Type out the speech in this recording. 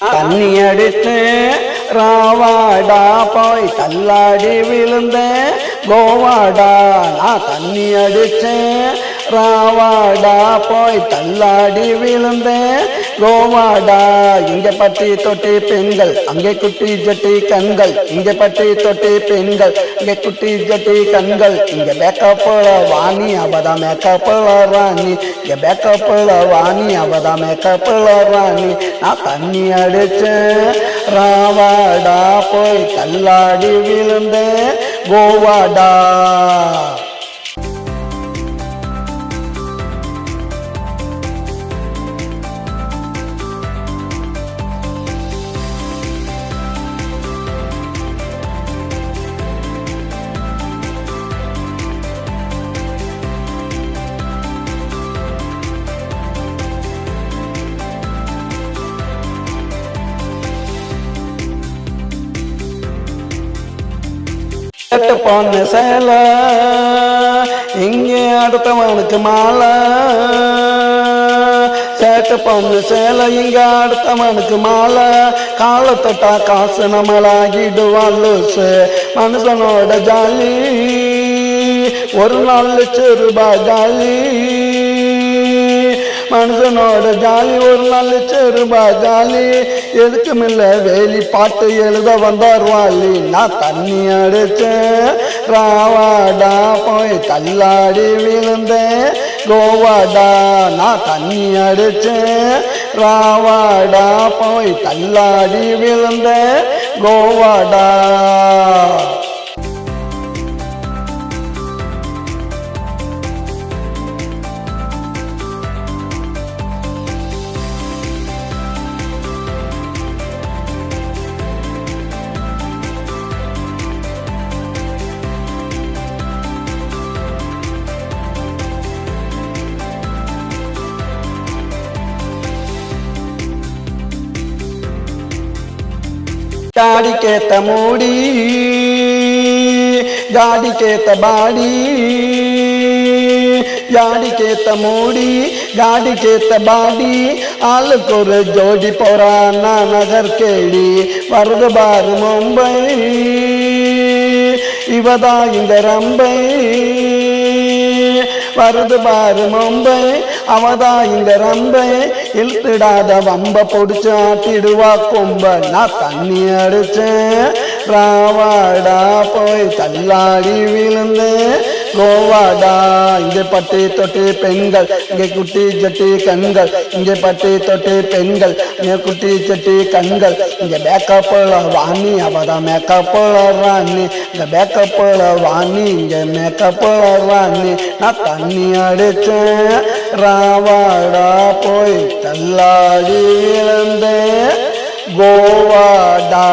தண்ணி அடித்து ராவாடா போய் தள்ளாடி விழுந்தேன் கோவாடா. நான் தண்ணி அடிச்சேன் ராவாடா போய் தள்ளாடி விழுந்தேன் கோவாடா. இங்க பட்டி தொட்டி பெண்கள் அங்கே குட்டி ஜட்டி கண்கள், இங்க பட்டி தொட்டி பெண்கள் இங்கே குட்டி ஜட்டி கண்கள். இங்க பேக்கப்புல வாணி அவதான் மேக்கப்புல ராணி, இங்க பேக்கப்புல வாணி அவதான் மேக்கப்புல ராணி. நான் தண்ணி அடிச்சேன் ராவாடா போய் தள்ளாடி விழுந்தேன் கோவாடா. கட்டு போன சேல இங்கே அடுத்தவனுக்கு மாலை, சேட்டு பொண்ணு சேலை இங்க அடுத்தவனுக்கு மாலை. காலை தொட்டா காசு நம்மளாகிடுவான் லூசு. மனுஷனோட ஜாலி ஒரு நாள் ₹1,00,000 ஜாலி, மனுஷனோட ஜாலி ஒரு நாள் ₹1,00,000 ஜாலி. எதுக்குமில்ல வேலி பாட்டு எழுத வந்தார் வாலி. நான் தண்ணி அடிச்சேன் ராவாடா போய் தள்ளாடி விழுந்தேன் கோவாடா. நான் தண்ணி அடிச்சேன் ராவாடா போய் தள்ளாடி விழுந்தேன் கோவாடா. ಗಾಡಿಕೇತ ಮೂಡಿ ಗಾಡಿಕೇತ ಬಾಡಿ, ಗಾಡಿಕೇತ மூடி ಗಾಡಿಕೇತ பாடி. ஆளுக்கு ஒரு ஜோடி போறானா நகர் கேடி. வருது பாரு மும்பை இவதான் இந்த ரம்பை. வருது பாரு மும்பை அவதான் இந்த ரம்பை. இழுத்துடாத வம்ப பொடிச்சு ஆட்டிடுவா கொம்ப. நான் தண்ணி அடிச்சேன் ராவாடா போய் தள்ளாடி விழுந்தேன் கோவாடா. இங்கே பட்டி தொட்டி பெண்கள் இங்கே குட்டி ஜட்டி கண்கள், இங்கே பட்டி தொட்டி பெண்கள் இங்கே குட்டி ஜட்டி கண்கள். இங்கே பேக்கப்புல வாணி அவதான் மேக்கப்புல ராணி, இங்கே பேக்கப்புல வாணி இங்கே மேக்கப்புல ராணி. நான் தண்ணி அடிச்சேன் ராவாடா போய் தள்ளாடி விழுந்தேன் கோவாடா.